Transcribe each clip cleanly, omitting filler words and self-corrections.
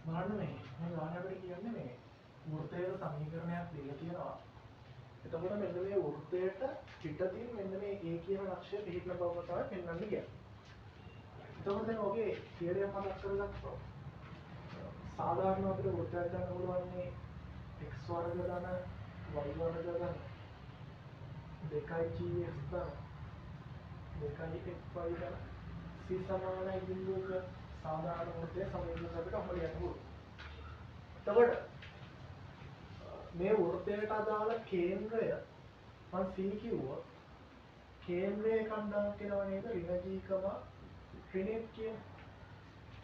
බලන්න මේ ගාන අපිට කියන්නේ මේ වෘත්තයේ සමීකරණයක් දීලා තියෙනවා. එතකොට මෙන්න මේ වෘත්තයට පිටතින් මෙන්න මේ A කියන ලක්ෂය පිළිපදින බව තමයි පෙන්වන්නේ කියන්නේ. එතකොට දැන් ඔගේ තියරිය මතක් කරගත්තොත් සාධාරණ අපිට වෘත්තයක් ගන්න පුළුවන් මේ x වර්ග ධන y වර්ග ධන 2gx ධන 2xy ධන c සමානයි බිඳුවක සාධාරණ වෘත්තයේ සමීකරණ අපිට අහල යන්න පුළුවන්. එතකොට මේ වෘත්තයට අදාළ කේන්ද්‍රය මම c කිව්වොත් කේන්ද්‍රයේ කණ්ඩායම් කියලා නේද ඍණ g, ඍණ කියන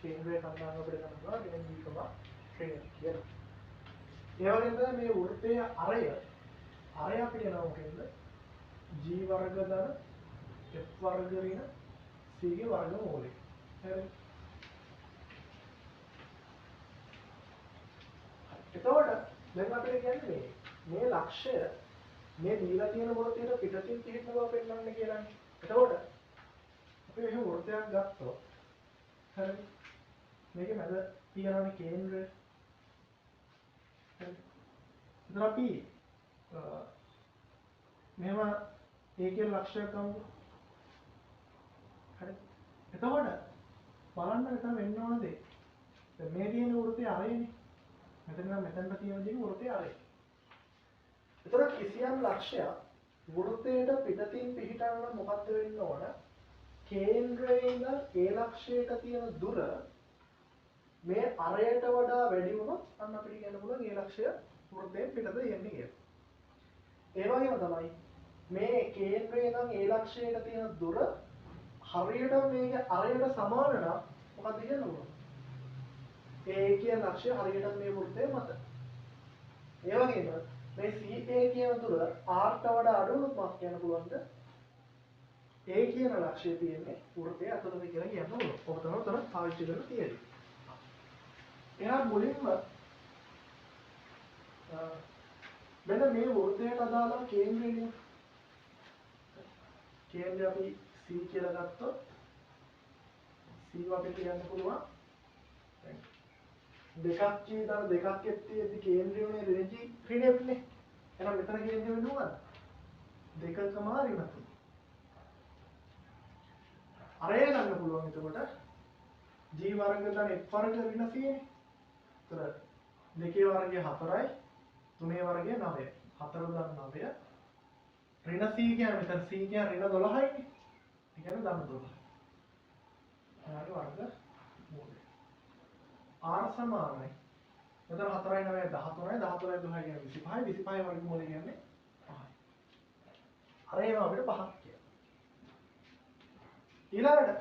කේන්ද්‍රයේ කණ්ඩායම අපිට ගන්නවා ඍණ g, ඍණ කියන. ඒ වගේම තමයි මේ වෘත්තයේ අරය අපිට එනවා මොකෙන්ද? g වර්ග ධන f වර්ග ඍණ c ගේ වර්ගමූලය. හරිද? එතකොට දැන් අපිට කියන්නේ මේ ලක්ෂ්‍ය මේ දීලා තියෙන වෘත්තයට පිටතින් පිටින් බව පෙන්වන්න කියලානේ. එතකොට අපි එහෙම වෘත්තයක් ගත්තොත් හරිද? මේකේ මැද තියෙනවානේ කේන්ද්‍රය. හරිද? එතන අපි මෙහෙම ඒකේ ලක්ෂ්‍යයක් ගමු. හරිද? එතකොට බලන්න මෙතන වෙන්න ඕන දේ. දැන් මේ තියෙන වෘත්තය අරේනේ. මෙතනට තියෙන දේ වෘත්තය අරේ. එතකොට කිසියම් ලක්ෂයක් වෘත්තයට පිටතින් පිහිටවන්න මොකද්ද වෙන්න ඕන? කේන්ද්‍රයේ ඉඳන් ඒ ලක්ෂයට තියෙන දුර මේ අරයට වඩා වැඩි වුණොත් අන්න අපිට කියන්න පුළුවන් ඒ ලක්ෂය වෘත්තයෙන් පිටත යන්නේ කියලා. ඒ වගේම තමයි මේ කේන්ද්‍රයේ ඉඳන් ඒ ලක්ෂයට තියෙන දුර හරියට මේක අරයට සමාන නම් මොකක්ද කියන්න පුළුවන්? ඒ කියන ලක්ෂය හරියට මේ වෘත්තයේ මත. ඒ වගේම මේ CA කියන දුර R ට වඩා අඩු වුණොත් මාක් කියන්න පුළුවන්ද? A කියන ලක්ෂය තියෙන්නේ වෘත්තයේ අතලද කියලා කියන්න ඕන. ඔබ තමයි උතන පාවිච්චි කරලා තියෙන්නේ. එහෙනම් මුලින්ම මෙන්න මේ වෘත්තයට අදාළ කේන්ද්‍රය කේන්ද්‍රය අපි C කියලා ගත්තොත් C අපිට කියන්න පුළුවන් දෙකක් චීතන දෙකක් එක්කදී කේන්ද්‍රයනේ රෙජි ඍණෙන්නේ. එහෙනම් මෙතන කේන්ද්‍රය වෙන්නේ මොකද්ද? 2 ඍණ 3. අරය ගන්න පුළුවන් එතකොට g වර්ග ධන f වර්ග ඍණ 100 නේ. ඒතර 2 වර්ගය 4යි 3 වර්ගය 9යි. 4 ධන 9 ඍණ 100 කියන්නේ මෙතන 100 කියන්නේ ඍණ 12යි නේ. ඒ කියන්නේ ධන 12. එයාගේ වර්ග මූලය. R සමානයි. මෙතන 4යි 9යි 13යි 13යි 12යි කියන්නේ 25යි 25යි වර්ගමූලය කියන්නේ 5යි. අර එනවා අපිට 5ක් කියලා. ඊළඟට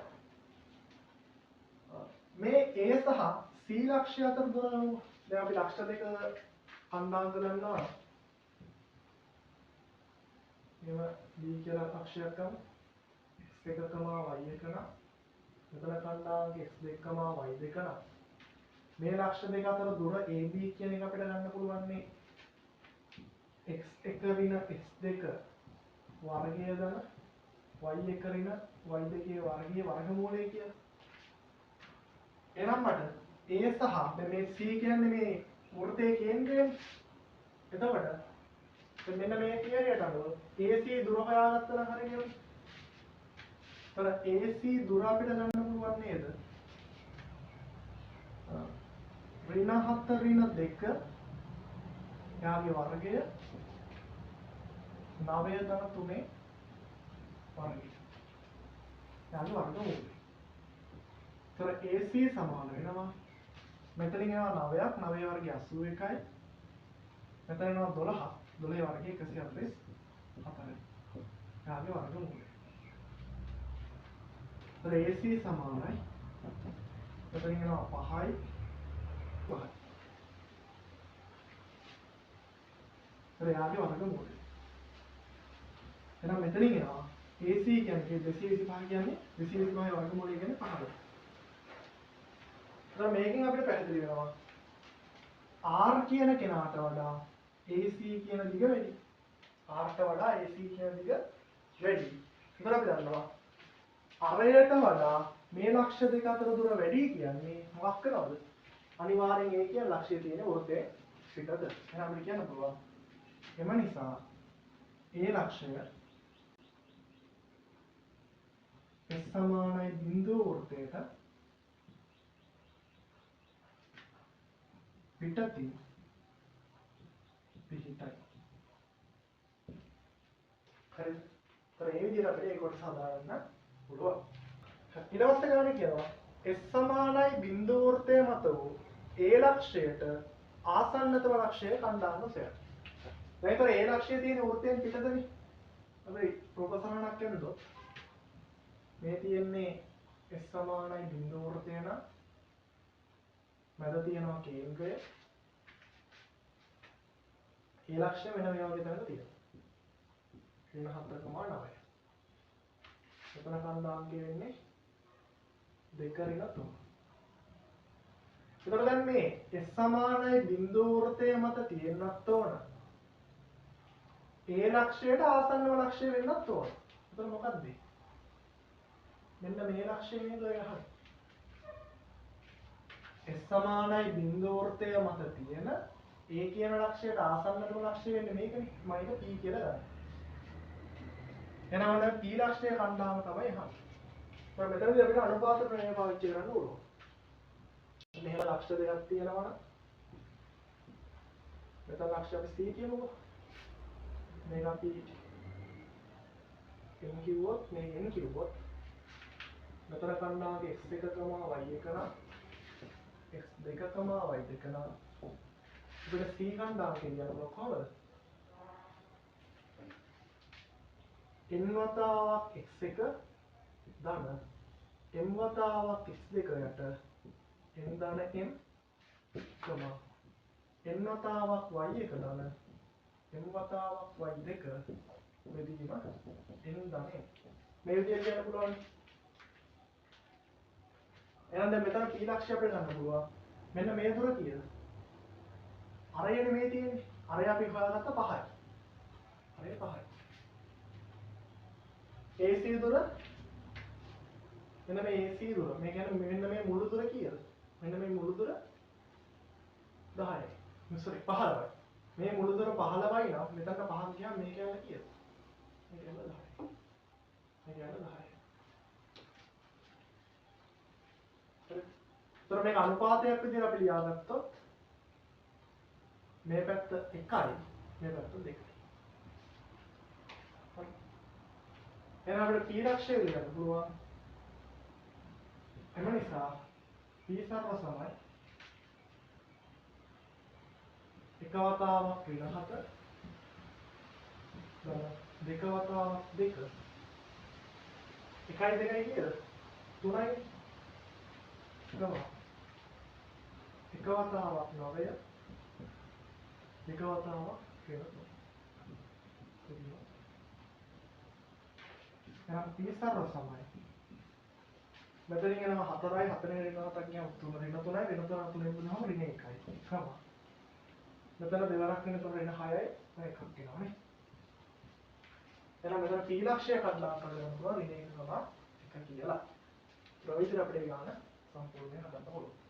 මේ A සහ C ලක්ෂ්‍ය අතර දුර දැන් අපි ලක්ෂ්‍ය දෙක අන්දාංග ගන්නවා. මෙව B කියලා ලක්ෂ්‍යයක් ගමු. x1, y1 නම් මෙතන කණ්ඩාංග x2, y2 නම් මේ ලක්ෂ්‍ය දෙක අතර දුර AB කියන එක අපිට ගන්න පුළුවන් මේ x1 ඍණ x2 වර්ගය ධන y1 ඍණ y2 වර්ගයේ වර්ගමූලය කියලා. එහෙනම් මට A සහ මේ C කියන්නේ මේ වෘත්තයේ කේන්ද්‍රයනේ. එතකොට මෙන්න මේ තියරියට අනුව AC දුර හොයාගත්තා නම් හරියන්නේ. එතකොට AC දුර අපිට ගන්න පුළුවන් නේද? ඍණ 7 ඍණ 2 යාගේ වර්ගය 9 ධන 3 වර්ගය. යාගේ වර්ගමූලය. ඒතර AC සමාන වෙනවා මෙතනින් එනවා 9ක් 9 වර්ගය 81යි මෙතන එනවා 12ක් 12 වර්ගය 144යි යාගේ වර්ගමූලය. ඒතර AC සමානයි මෙතනින් එනවා 5යි 5යි ඒතර යාගේ වර්ගමූලය. එහෙනම් මෙතනින් එනවා AC කියන්නේ 225 කියන්නේ 225 වර්ගමූලය කියන්නේ 5යි. දැන් මේකෙන් අපිට පැහැදිලි වෙනවා R කියන කෙනාට වඩා AC කියන දිග වැඩි. R ට වඩා AC කියන දිග වැඩි. ඒතර අපි දන්නවා අරයට වඩා මේ ලක්ෂ්‍ය දෙක අතර දුර වැඩි කියන්නේ මොකක් කරනවද? අනිවාර්යෙන් A කියන ලක්ෂ්‍යය තියෙන වෘත්තයේ පිටත. එහෙනම් අපිට කියන්න පුළුවන්. එම නිසා A ලක්ෂ්‍යය S සමානයි බිඳුව වෘත්තයට පිටතින් පිහිටයි. හරිද? ඒ විදිහට අපිට ඒක කොටස හදාගන්න පුළුවන්. ඊට පස්සේ ගන්න කියනවා S සමානයි බිඳුව වෘත්තය මත වූ A ලක්ෂයට ආසන්නතම ලක්ෂය කණ්ඩායම සොයන්න. දැන් ඒතර A ලක්ෂය තියෙන වෘත්තයෙන් පිටතනේ. අපි රූපසරණක් කරනකොට මේ තියෙන්නේ S සමානයි බිඳුව වෘත්තය නම් මැද තියෙනවා කේන්ද්‍රය. A ලක්ෂය මෙන්න මේ වගේ තැනක තියෙනවා. 7.9. එතන කණ්ඩායමකේ වෙන්නේ 2.3. එතකොට දැන් මේ S සමානයි බිඳුව වෘත්තය මත තියෙන්නත් ඕන. A ලක්ෂයට ආසන්නම ලක්ෂය වෙන්නත් ඕන. එතකොට මොකක්ද? මෙන්න මේ ලක්ෂය නේද ඔය අහන්නේ. S සමානයි බිඳුව වෘත්තය මත තියෙන A කියන ලක්ෂයට ආසන්නම ලක්ෂය වෙන්නේ මේකනේ. මම ඒක P කියලා ගන්නවා. එහෙනම් P ලක්ෂය කණ්ඩායම තමයි අහන්නේ. මම මෙතනදී අපිට අනුපාත ප්‍රමේය පාවිච්චි කරන්න ඕන. මෙහෙම ලක්ෂ දෙකක් තියෙනවා නම් මෙතන ලක්ෂ අපි C කියමුකෝ. මේක අපි n කිව්වොත් මේ n කිව්වොත් මෙතන කණ්ඩායමක x1, y1 නම් x2, y2 නම් අපිට C කණ්ඩායම කියනවා කොහොමද? n වතාවක් x1 ධන m වතාවක් x2 යට n ධන m n වතාවක් y1 ධන m වතාවක් y2 බෙදීම n ධන m. මේ විදිහට කියන්න පුළුවන්. එහෙනම් දැන් මෙතන P ලක්ෂය අපිට ගන්න පුළුවන්. මෙන්න මේ දුර කීයද? අරයනේ මේ තියෙන්නේ. අරය අපි හොයාගත්ත 5යි. අරය 5යි. AC දුර මෙන්න මේ AC දුර. මේ කියන්නේ මෙන්න මේ මුළු දුර කීයද? මෙන්න මේ මුළු දුර 10යි. sorry 15යි. මේ මුළු දුර 15යි නම් මෙතනට 5ක් ගියාම මේ කියන්නේ කීයද? මේ කියන්නේ 10යි. මේ කියන්නේ 10යි. හරි. මේක අනුපාතයක් විදිහට අපි ලියාගත්තොත් මේ පැත්ත 1යි මේ පැත්ත 2යි. හරි. එහෙනම් අපිට P ලක්ෂය ලියන්න පුළුවන්. එම නිසා P සර්ව සමයි එක වතාවක් ඍණ 7 දෙක වතාවක් 2 1යි 2යි කීයද? 3යි. ගම එක වතාවක් 9 දෙක වතාවක් ඍණ 3. එහෙනම් P සර්ව සමයි මෙතනින් යනවා 4යි 4 ඍණ 7ක් ගියාම 3 ඍණ 3යි ඍණ 3 3 වුණාම ඍණ 1යි. ගම මෙතන දෙවරක් ඍණ 3 ඍණ 6යි එකක් වෙනවා නේ. එහෙනම් මෙතන P ලක්ෂය කඩලා කරගන්න පුළුවන් ඍණ 1 කියලා. ඒ විදිහට අපිට ගන්න සම්පූර්ණයෙන් හදන්න පුළුවන්.